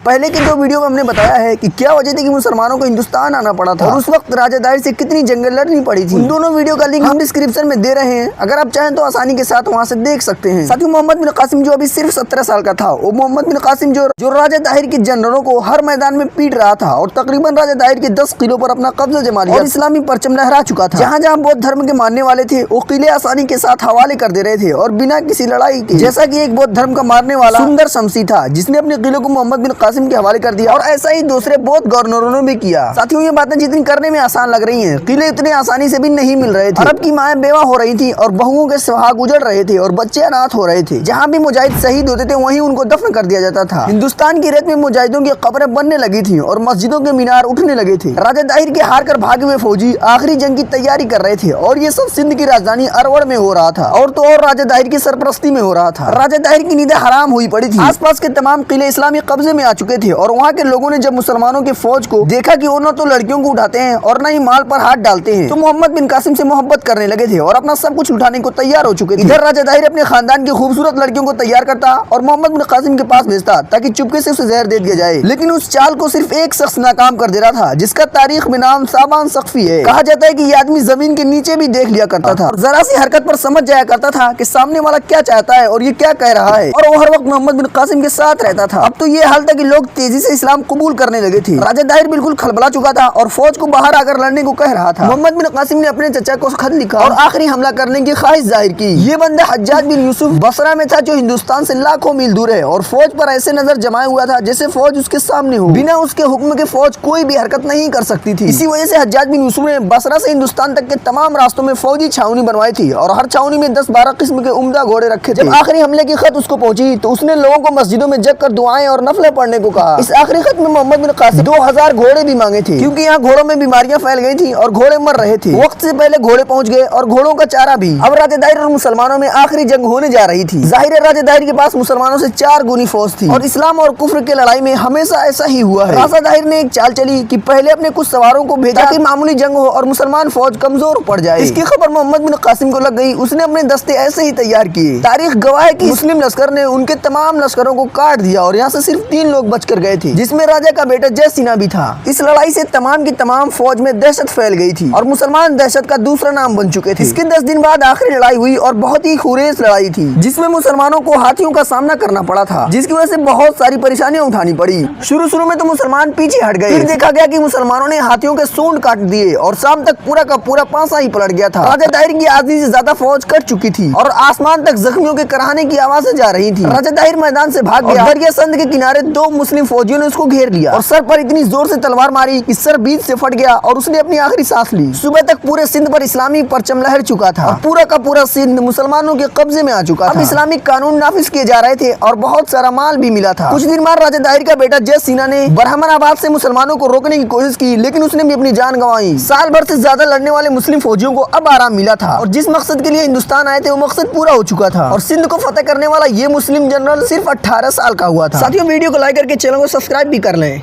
पहले के 2 वीडियो में हमने बताया है कि क्या वजह थी कि मुसलमानों को हिंदुस्तान आना पड़ा था और उस वक्त राजा दाहिर से कितनी जंगें लड़नी पड़ी थी। उन दोनों वीडियो का लिंक हम डिस्क्रिप्शन में दे रहे हैं, अगर आप चाहें तो आसानी के साथ वहां से देख सकते हैं। साथ ही मोहम्मद बिन कासिम जो अभी सिर्फ 17 साल का था, वो मोहम्मद बिन कासिम जो राजा दाहिर के जनरलों को हर मैदान में पीट रहा था और तकरीबन राजा दाहिर के 10 किलों पर अपना कब्जा जमा लिया और इस्लामी परचम लहरा चुका था। जहाँ जहाँ बौद्ध धर्म के मानने वाले थे वो किले आसानी के साथ हवाले कर दे रहे थे और बिना किसी लड़ाई के, जैसा कि एक बौद्ध धर्म का मारने वाला सुंदर शमसी था जिसने अपने किले को मोहम्मद बिन कासिम के हवाले कर दिया और ऐसा ही दूसरे बौद्ध गवर्नरों ने भी किया। साथियों, ये बातें जितनी करने में आसान लग रही हैं, किले इतने आसानी से भी नहीं मिल रहे थे। अरब की माएं बेवा हो रही थी और बहुओं के सुहाग उजड़ रहे थे और बच्चे अनाथ हो रहे थे। जहाँ भी मुजाहिद शहीद होते थे वहीं उनको दफन कर दिया जाता था। हिंदुस्तान की रेत में मुजाहिदों की कब्रें बनने लगी थी और मस्जिदों के मीनार उठने लगे थे। राजा दाहिर के हार कर भागे हुए फौजी आखिरी जंग की तैयारी कर रहे थे और ये सब सिंध की राजधानी अरवड़ में हो रहा था और तो और राजा दाहिर की सरपरस्ती में हो रहा था। राजा दाहिर की नींदें हराम हुई पड़ी थी। आसपास के तमाम किले इस्लामी कब्जे में आ चुके थे और वहाँ के लोगों ने जब मुसलमानों के फौज को देखा कि वो न तो लड़कियों को उठाते हैं और न ही माल पर हाथ डालते हैं, तो मोहम्मद बिन कासिम से मोहब्बत करने लगे थे और अपना सब कुछ उठाने को तैयार हो चुके थे। इधर राजा दाहिर अपने खानदान की खूबसूरत लड़कियों को तैयार करता और मोहम्मद बिन कासिम के पास भेजता ताकि चुपके से उसे जहर दे दिया जाए। लेकिन उस चाल को सिर्फ एक शख्स नाकाम कर दे रहा था जिसका तारीख में नाम साबान सख्फी है। कहा जाता है कि ये आदमी जमीन के नीचे भी देख लिया करता था और जरा सी हरकत पर समझ जाया करता था कि सामने वाला क्या चाहता है और ये क्या कह रहा है, और वो हर वक्त मोहम्मद बिन कासिम के साथ रहता था। अब तो ये हाल था कि लोग तेजी से इस्लाम कबूल करने लगे थे। राजा दाहिर बिल्कुल खलबला चुका था और फौज को बाहर आकर लड़ने को कह रहा था। मोहम्मद बिन कासिम ने अपने चचा को खत लिखा और आखिरी हमला करने की ख्वाहिश जाहिर की। ये बंदा हज्जाज बिन यूसुफ बसरा में था जो हिंदुस्तान से लाखों मील दूर है और फौज पर ऐसे नजर जमाए हुआ था जैसे फौज उसके सामने हो। बिना उसके हुक्म के फौज कोई भी हरकत नहीं कर सकती थी। इसी वजह से हज्जाज बिन यूसुफ ने बसरा से हिंदुस्तान तक के तमाम रास्तों में फौजी छावनी बनवाई थी और हर छावनी में 10-12 किस्म के उम्दा घोड़े रखे थे। जब आखिरी हमले की खत उसको पहुंची तो उसने लोगों को मस्जिदों में जग कर दुआएं और नफलें पढ़ने को कहा। इस आखिरी खत में मोहम्मद बिन कासिम 2000 घोड़े भी मांगे थे क्योंकि यहाँ घोड़ों में बीमारियां फैल गई थी और घोड़े मर रहे थे। वक्त से पहले घोड़े पहुंच गए और घोड़ों का चारा भी। अब राजा दाहिर और मुसलमानों में आखिरी जंग होने जा रही थी। जाहिर है राजा दाहिर के पास मुसलमानों से 4 गुनी फौज थी और इस्लाम और कुफ्र की लड़ाई में हमेशा ऐसा ही हुआ है। राजा दाहिर ने एक चाल चली कि पहले अपने कुछ सवारों को भेजा ताकि मामूली जंग हो और मुसलमान फौज कमजोर पड़ जाए। इसकी खबर मोहम्मद बिन कासिम को लग गई। उसने अपने दस्ते ऐसे ही तैयार किए। तारीख गवाह है कि मुस्लिम लश्कर ने उनके तमाम लश्करों को काट दिया और यहाँ से सिर्फ 3 लोग बचकर गए थे जिसमें राजा का बेटा जय सिन्हा भी था। इस लड़ाई से तमाम की तमाम फौज में दहशत फैल गई थी और मुसलमान दहशत का दूसरा नाम बन चुके थे। इसके 10 दिन बाद आखिरी लड़ाई हुई और बहुत ही खुरेस लड़ाई थी जिसमें मुसलमानों को हाथियों का सामना करना पड़ा था जिसकी वजह से बहुत सारी परेशानियां उठानी पड़ी। शुरू में तो मुसलमान पीछे हट गए, फिर देखा गया कि मुसलमानों ने हाथियों के सूंड काट दिए और शाम तक पूरा का पूरा पासा ही पलट गया था। राजा दाहिर की आधी से ज्यादा फौज कट चुकी थी और आसमान तक जख्मियों के कराहने की आवाजें जा रही थी। राजा दाहिर मैदान से भाग गया। दरिया संध के किनारे 2 मुस्लिम फौजियों ने उसको घेर लिया और सर पर इतनी जोर से तलवार मारी कि सर बीच से फट गया और उसने अपनी आखिरी सांस ली। सुबह तक पूरे सिंध पर इस्लामी परचम लहर चुका था और पूरा का पूरा सिंध मुसलमानों के कब्जे में आ चुका था। अब इस्लामिक कानून नाफिज किए जा रहे थे और बहुत सारा माल भी मिला था। कुछ दिन बाद राजा दाहिर का बेटा जय सिन्हा ने बरहमनाबाद से मुसलमानों को रोकने की कोशिश की लेकिन उसने भी अपनी जान गंवाई। साल भर से ज्यादा लड़ने वाले मुस्लिम फौजियों को अब आराम मिला था और जिस मकसद के लिए हिंदुस्तान आए थे वो मकसद पूरा हो चुका था और सिंध को फतेह करने वाला ये मुस्लिम जनरल सिर्फ 18 साल का हुआ था। साथियों, वीडियो को लाइक करके चैनल को सब्सक्राइब भी कर लें।